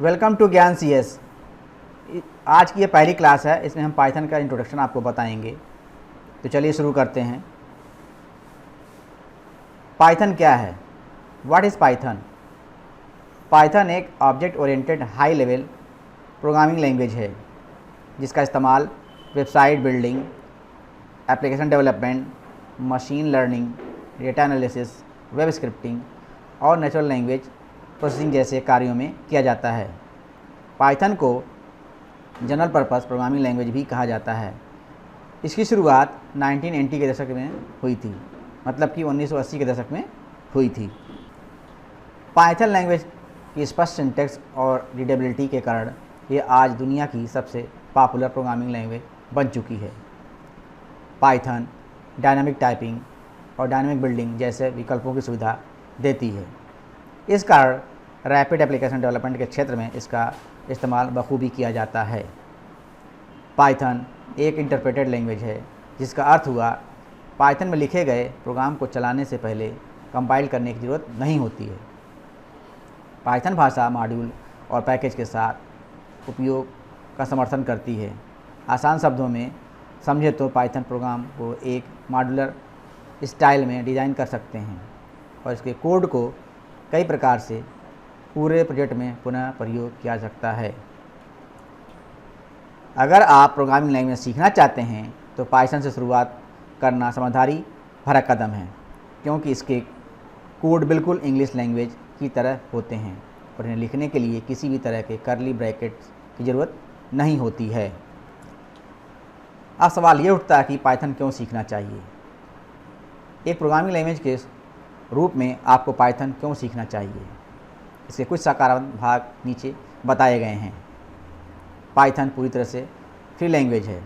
Welcome to ज्ञान CS। आज की ये पहली क्लास है, इसमें हम पाइथन का इंट्रोडक्शन आपको बताएंगे। तो चलिए शुरू करते हैं। पाइथन क्या है? What is Python? पाइथन एक object oriented high level programming language है जिसका इस्तेमाल website building, application development, machine learning, data analysis, web scripting और नेचुरल लैंग्वेज प्रोसेसिंग जैसे कार्यों में किया जाता है। पाइथन को जनरल पर्पस प्रोग्रामिंग लैंग्वेज भी कहा जाता है। इसकी शुरुआत 1980 के दशक में हुई थी, मतलब कि 1980 के दशक में हुई थी। पाइथन लैंग्वेज की स्पष्ट सिंटैक्स और रीडेबिलिटी के कारण ये आज दुनिया की सबसे पॉपुलर प्रोग्रामिंग लैंग्वेज बन चुकी है। पाइथन डायनामिक टाइपिंग और डायनामिक बिल्डिंग जैसे विकल्पों की सुविधा देती है। इस कारण रैपिड एप्लीकेशन डेवलपमेंट के क्षेत्र में इसका इस्तेमाल बखूबी किया जाता है। पाइथन एक इंटरप्रेटेड लैंग्वेज है जिसका अर्थ हुआ पाइथन में लिखे गए प्रोग्राम को चलाने से पहले कंपाइल करने की ज़रूरत नहीं होती है। पाइथन भाषा मॉड्यूल और पैकेज के साथ उपयोग का समर्थन करती है। आसान शब्दों में समझे तो पाइथन प्रोग्राम को एक मॉड्यूलर स्टाइल में डिज़ाइन कर सकते हैं और इसके कोड को कई प्रकार से पूरे प्रोजेक्ट में पुनः प्रयोग किया जा सकता है। अगर आप प्रोग्रामिंग लैंग्वेज सीखना चाहते हैं तो पाइथन से शुरुआत करना समझदारी भरा कदम है, क्योंकि इसके कोड बिल्कुल इंग्लिश लैंग्वेज की तरह होते हैं और इन्हें लिखने के लिए किसी भी तरह के कर्ली ब्रैकेट्स की ज़रूरत नहीं होती है। अब सवाल ये उठता है कि पाइथन क्यों सीखना चाहिए। एक प्रोग्रामिंग लैंग्वेज के रूप में आपको पाइथन क्यों सीखना चाहिए, इसके कुछ सकारात्मक भाग नीचे बताए गए हैं। पाइथन पूरी तरह से फ्री लैंग्वेज है।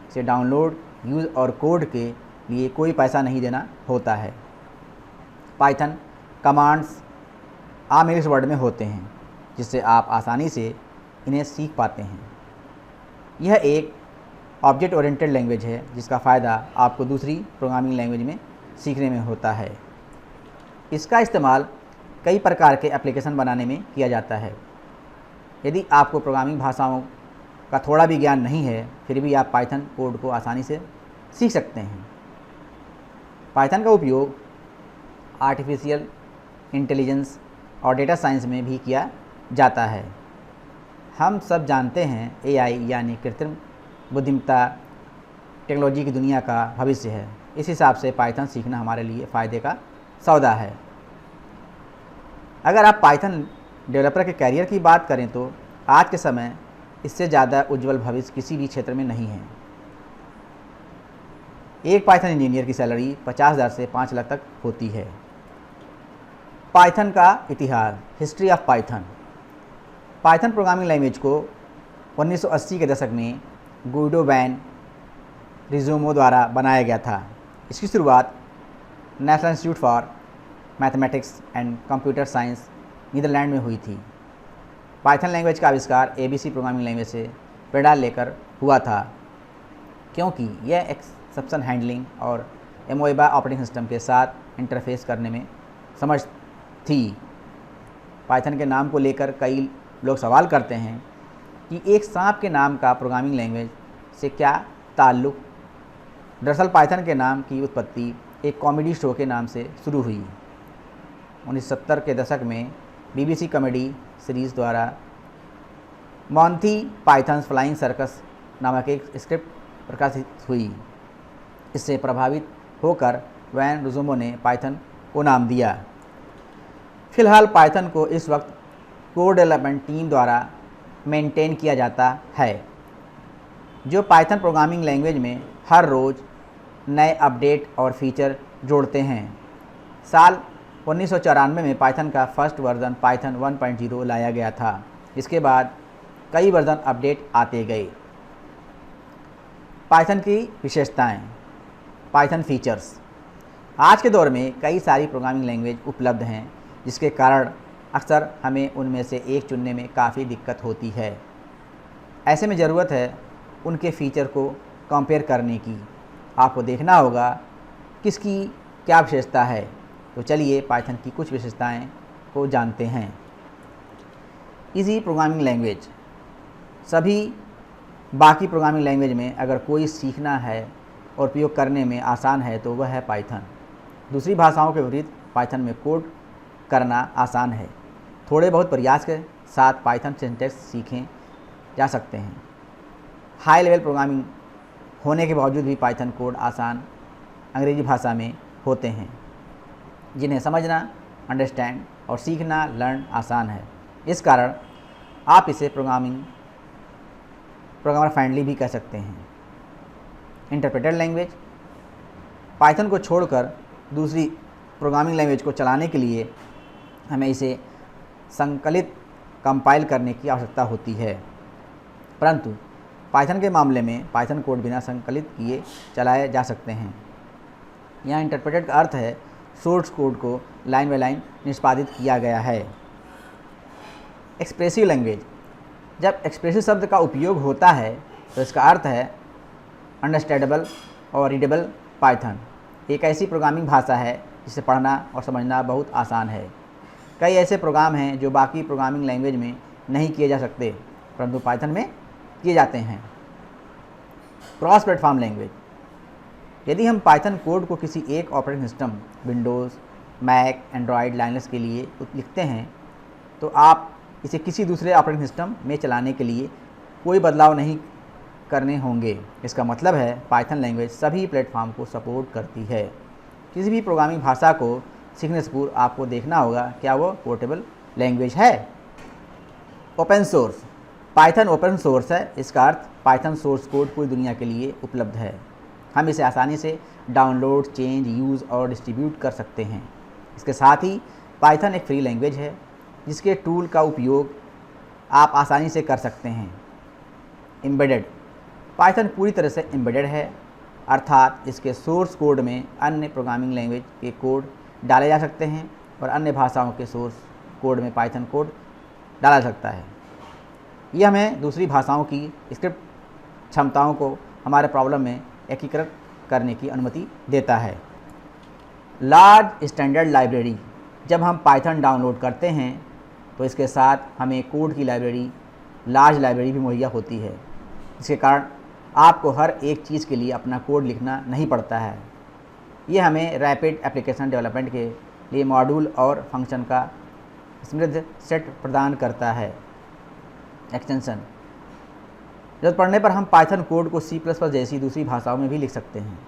इसे डाउनलोड, यूज़ और कोड के लिए कोई पैसा नहीं देना होता है। पाइथन कमांड्स आम इंग्लिश वर्ड में होते हैं जिससे आप आसानी से इन्हें सीख पाते हैं। यह एक ऑब्जेक्ट ओरिएंटेड लैंग्वेज है जिसका फ़ायदा आपको दूसरी प्रोग्रामिंग लैंग्वेज में सीखने में होता है। इसका इस्तेमाल कई प्रकार के एप्लीकेशन बनाने में किया जाता है। यदि आपको प्रोग्रामिंग भाषाओं का थोड़ा भी ज्ञान नहीं है, फिर भी आप पाइथन कोड को आसानी से सीख सकते हैं। पाइथन का उपयोग आर्टिफिशियल इंटेलिजेंस और डेटा साइंस में भी किया जाता है। हम सब जानते हैं AI यानी कृत्रिम बुद्धिमत्ता टेक्नोलॉजी की दुनिया का भविष्य है। इस हिसाब से पाइथन सीखना हमारे लिए फ़ायदे का सौदा है। अगर आप पाइथन डेवलपर के कैरियर की बात करें तो आज के समय इससे ज़्यादा उज्जवल भविष्य किसी भी क्षेत्र में नहीं है। एक पाइथन इंजीनियर की सैलरी 50,000 से 5 लाख तक होती है। पाइथन का इतिहास, history of Python. Python programming language को 1980 के दशक में गुइडो वैन रिज़्यूमो द्वारा बनाया गया था। इसकी शुरुआत National Institute for Mathematics and Computer Science Netherlands में हुई थी। पाइथन लैंग्वेज का आविष्कार ABC प्रोग्रामिंग लैंग्वेज से प्रेरणा लेकर हुआ था, क्योंकि यह एक्सेप्शन हैंडलिंग और एमोएबा ऑपरेटिंग सिस्टम के साथ इंटरफेस करने में समझ थी। पाइथन के नाम को लेकर कई लोग सवाल करते हैं कि एक सांप के नाम का प्रोग्रामिंग लैंग्वेज से क्या ताल्लुक़। दरअसल पाइथन के नाम की उत्पत्ति एक कॉमेडी शो के नाम से शुरू हुई। 1970 के दशक में BBC कॉमेडी सीरीज़ द्वारा मॉन्टी पाइथन्स फ्लाइंग सर्कस नामक एक स्क्रिप्ट प्रकाशित हुई। इससे प्रभावित होकर वैन रिज़्यूमो ने पाइथन को नाम दिया। फिलहाल पाइथन को इस वक्त कोर डेवलपमेंट टीम द्वारा मेंटेन किया जाता है, जो पाइथन प्रोग्रामिंग लैंग्वेज में हर रोज़ नए अपडेट और फीचर जोड़ते हैं। साल 1994 में पाइथन का फर्स्ट वर्जन पाइथन 1.0 लाया गया था। इसके बाद कई वर्जन अपडेट आते गए। पाइथन की विशेषताएं, पाइथन फीचर्स। आज के दौर में कई सारी प्रोग्रामिंग लैंग्वेज उपलब्ध हैं, जिसके कारण अक्सर हमें उनमें से एक चुनने में काफ़ी दिक्कत होती है। ऐसे में ज़रूरत है उनके फ़ीचर को कंपेयर करने की। आपको देखना होगा किसकी क्या विशेषता है। तो चलिए पाइथन की कुछ विशेषताएं को जानते हैं। Easy programming language. सभी बाकी प्रोग्रामिंग लैंग्वेज में अगर कोई सीखना है और उपयोग करने में आसान है तो वह है पाइथन। दूसरी भाषाओं के विपरीत पाइथन में कोड करना आसान है। थोड़े बहुत प्रयास के साथ पाइथन सिंटैक्स सीखें जा सकते हैं। हाई लेवल प्रोग्रामिंग होने के बावजूद भी पाइथन कोड आसान अंग्रेजी भाषा में होते हैं, जिन्हें समझना, अंडरस्टैंड और सीखना लर्न आसान है। इस कारण आप इसे प्रोग्रामर फ्रेंडली भी कह सकते हैं। Interpreted language. पाइथन को छोड़कर दूसरी प्रोग्रामिंग लैंग्वेज को चलाने के लिए हमें इसे संकलित कंपाइल करने की आवश्यकता होती है, परंतु पाइथन के मामले में पाइथन कोड बिना संकलित किए चलाए जा सकते हैं। यहाँ इंटरप्रेटेड का अर्थ है सोर्स कोड को लाइन बाय लाइन निष्पादित किया गया है। Expressive language. जब एक्सप्रेसिव शब्द का उपयोग होता है तो इसका अर्थ है अंडरस्टैंडेबल और रीडेबल। पाइथन एक ऐसी प्रोग्रामिंग भाषा है जिसे पढ़ना और समझना बहुत आसान है। कई ऐसे प्रोग्राम हैं जो बाकी प्रोग्रामिंग लैंग्वेज में नहीं किए जा सकते, परंतु पाइथन में किए जाते हैं। Cross platform language. यदि हम पाइथन कोड को किसी एक operating system Windows, Mac, Android, Linux के लिए लिखते हैं तो आप इसे किसी दूसरे ऑपरेटिंग सिस्टम में चलाने के लिए कोई बदलाव नहीं करने होंगे। इसका मतलब है पाइथन लैंग्वेज सभी प्लेटफॉर्म को सपोर्ट करती है। किसी भी प्रोग्रामिंग भाषा को सीखने से पूर्व आपको देखना होगा क्या वो पोर्टेबल लैंग्वेज है। Open source. Python open source है। इसका अर्थ पाइथन सोर्स कोड पूरी दुनिया के लिए उपलब्ध है। हम इसे आसानी से डाउनलोड, चेंज, यूज़ और डिस्ट्रीब्यूट कर सकते हैं। इसके साथ ही पाइथन एक फ्री लैंग्वेज है जिसके टूल का उपयोग आप आसानी से कर सकते हैं। एम्बेडेड। पाइथन पूरी तरह से एम्बेडेड है, अर्थात इसके सोर्स कोड में अन्य प्रोग्रामिंग लैंग्वेज के कोड डाले जा सकते हैं और अन्य भाषाओं के सोर्स कोड में पाइथन कोड डाला जा सकता है। यह हमें दूसरी भाषाओं की स्क्रिप्ट क्षमताओं को हमारे प्रॉब्लम में एकीकृत करने की अनुमति देता है। Large standard library. जब हम पाइथन डाउनलोड करते हैं तो इसके साथ हमें कोड की लाइब्रेरी, लार्ज लाइब्रेरी भी मुहैया होती है। इसके कारण आपको हर एक चीज़ के लिए अपना कोड लिखना नहीं पड़ता है। ये हमें रैपिड एप्लीकेशन डेवलपमेंट के लिए मॉड्यूल और फंक्शन का समृद्ध सेट प्रदान करता है। एक्सटेंशन। जब पढ़ने पर हम पाइथन कोड को C++ जैसी दूसरी भाषाओं में भी लिख सकते हैं।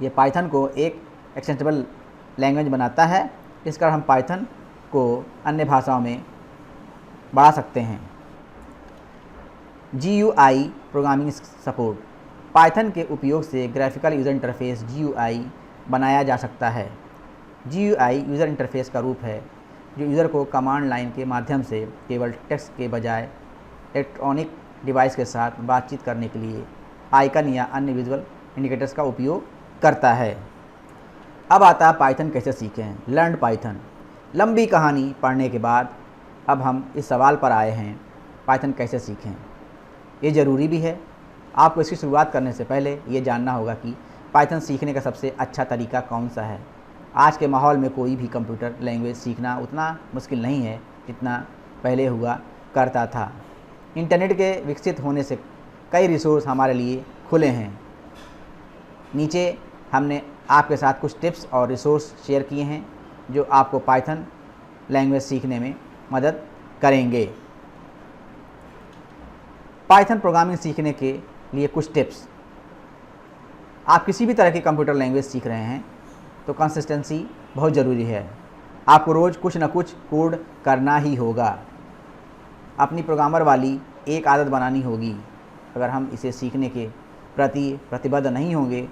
ये पाइथन को एक एक्सटेंसिबल लैंग्वेज बनाता है। इस कारण हम पाइथन को अन्य भाषाओं में बढ़ा सकते हैं। GUI programming support. पाइथन के उपयोग से ग्राफिकल यूज़र इंटरफेस GUI बनाया जा सकता है। GUI यूज़र इंटरफेस का रूप है जो यूज़र को कमांड लाइन के माध्यम से केवल टेक्स्ट के बजाय इलेक्ट्रॉनिक डिवाइस के साथ बातचीत करने के लिए आइकन या अन्य विजुअल इंडिकेटर्स का उपयोग करता है। अब आता है पाइथन कैसे सीखें। Learn Python. लंबी कहानी पढ़ने के बाद अब हम इस सवाल पर आए हैं, पाइथन कैसे सीखें। ये ज़रूरी भी है। आपको इसकी शुरुआत करने से पहले ये जानना होगा कि पाइथन सीखने का सबसे अच्छा तरीका कौन सा है। आज के माहौल में कोई भी कंप्यूटर लैंग्वेज सीखना उतना मुश्किल नहीं है जितना पहले हुआ करता था। इंटरनेट के विकसित होने से कई रिसोर्स हमारे लिए खुले हैं। नीचे हमने आपके साथ कुछ टिप्स और रिसोर्स शेयर किए हैं जो आपको पाइथन लैंग्वेज सीखने में मदद करेंगे। पाइथन प्रोग्रामिंग सीखने के लिए कुछ टिप्स। आप किसी भी तरह की कंप्यूटर लैंग्वेज सीख रहे हैं तो कंसिस्टेंसी बहुत ज़रूरी है। आपको रोज़ कुछ न कुछ कोड करना ही होगा। अपनी प्रोग्रामर वाली एक आदत बनानी होगी। अगर हम इसे सीखने के प्रति प्रतिबद्ध नहीं होंगे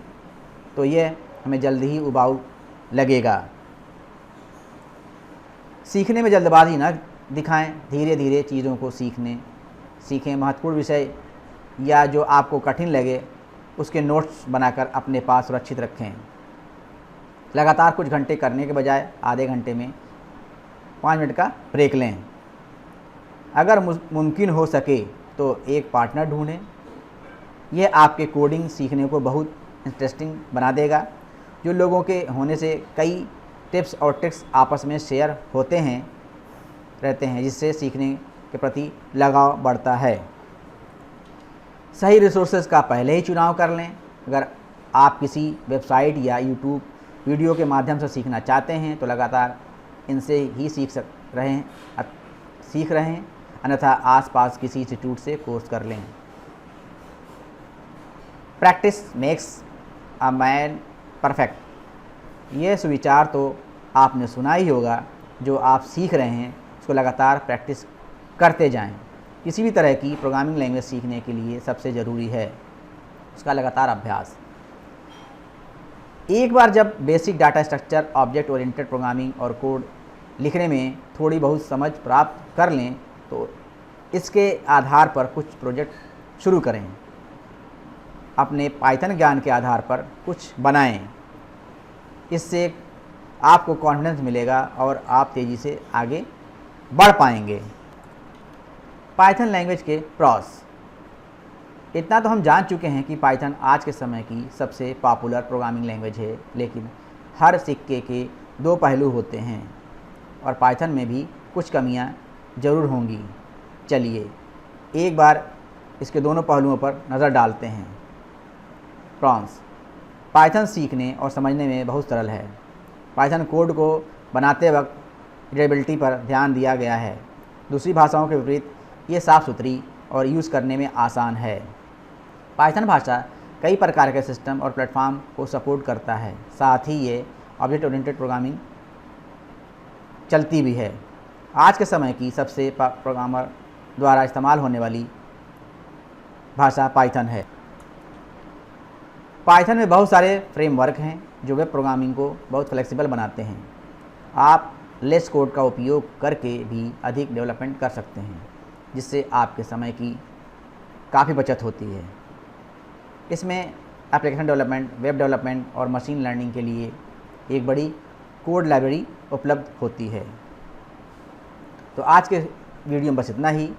तो यह हमें जल्द ही उबाऊ लगेगा। सीखने में जल्दबाजी न दिखाएं, धीरे धीरे चीज़ों को सीखें। महत्वपूर्ण विषय या जो आपको कठिन लगे उसके नोट्स बनाकर अपने पास सुरक्षित रखें। लगातार कुछ घंटे करने के बजाय आधे घंटे में 5 मिनट का ब्रेक लें। अगर मुमकिन हो सके तो एक पार्टनर ढूंढें। यह आपके कोडिंग सीखने को बहुत इंटरेस्टिंग बना देगा। जो लोगों के होने से कई टिप्स और ट्रिक्स आपस में शेयर होते हैं रहते हैं, जिससे सीखने के प्रति लगाव बढ़ता है। सही रिसोर्सेज का पहले ही चुनाव कर लें। अगर आप किसी वेबसाइट या यूट्यूब वीडियो के माध्यम से सीखना चाहते हैं तो लगातार इनसे ही सीख रहे हैं, अन्यथा आसपास किसी इंस्टीट्यूट से कोर्स कर लें। Practice makes a man perfect. ये सुविचार तो आपने सुना ही होगा। जो आप सीख रहे हैं उसको लगातार प्रैक्टिस करते जाएं। किसी भी तरह की प्रोग्रामिंग लैंग्वेज सीखने के लिए सबसे ज़रूरी है उसका लगातार अभ्यास। एक बार जब basic data structure, object oriented programming और कोड लिखने में थोड़ी बहुत समझ प्राप्त कर लें तो इसके आधार पर कुछ प्रोजेक्ट शुरू करें। अपने पाइथन ज्ञान के आधार पर कुछ बनाएं। इससे आपको कॉन्फिडेंस मिलेगा और आप तेज़ी से आगे बढ़ पाएंगे। पाइथन लैंग्वेज के प्रॉस। इतना तो हम जान चुके हैं कि पाइथन आज के समय की सबसे पॉपुलर प्रोग्रामिंग लैंग्वेज है, लेकिन हर सिक्के के दो पहलू होते हैं और पाइथन में भी कुछ कमियां ज़रूर होंगी। चलिए एक बार इसके दोनों पहलुओं पर नज़र डालते हैं। प्रॉन्स। पाइथन सीखने और समझने में बहुत सरल है। पाइथन कोड को बनाते वक्त रीडेबिलिटी पर ध्यान दिया गया है। दूसरी भाषाओं के विपरीत ये साफ़ सुथरी और यूज़ करने में आसान है। पाइथन भाषा कई प्रकार के सिस्टम और प्लेटफॉर्म को सपोर्ट करता है। साथ ही ये ऑब्जेक्ट ओरिएंटेड प्रोग्रामिंग चलती भी है। आज के समय की सबसे प्रोग्रामर द्वारा इस्तेमाल होने वाली भाषा पाइथन है। पाइथन में बहुत सारे फ्रेमवर्क हैं जो वेब प्रोग्रामिंग को बहुत फ्लेक्सिबल बनाते हैं। आप लेस कोड का उपयोग करके भी अधिक डेवलपमेंट कर सकते हैं, जिससे आपके समय की काफ़ी बचत होती है। इसमें एप्लीकेशन डेवलपमेंट, वेब डेवलपमेंट और मशीन लर्निंग के लिए एक बड़ी कोड लाइब्रेरी उपलब्ध होती है। तो आज के वीडियो में बस इतना ही।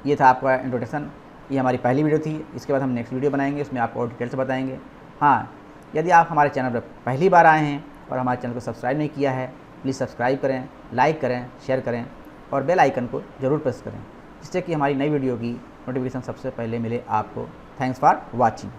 ये था आपका इंट्रोडक्शन। ये हमारी पहली वीडियो थी। इसके बाद हम नेक्स्ट वीडियो बनाएंगे, उसमें आपको और डिटेल से बताएंगे। हाँ, यदि आप हमारे चैनल पर पहली बार आए हैं और हमारे चैनल को सब्सक्राइब नहीं किया है, प्लीज़ सब्सक्राइब करें, लाइक करें, शेयर करें और बेल आइकन को ज़रूर प्रेस करें, जिससे कि हमारी नई वीडियो की नोटिफिकेशन सबसे पहले मिले आपको। Thanks for watching.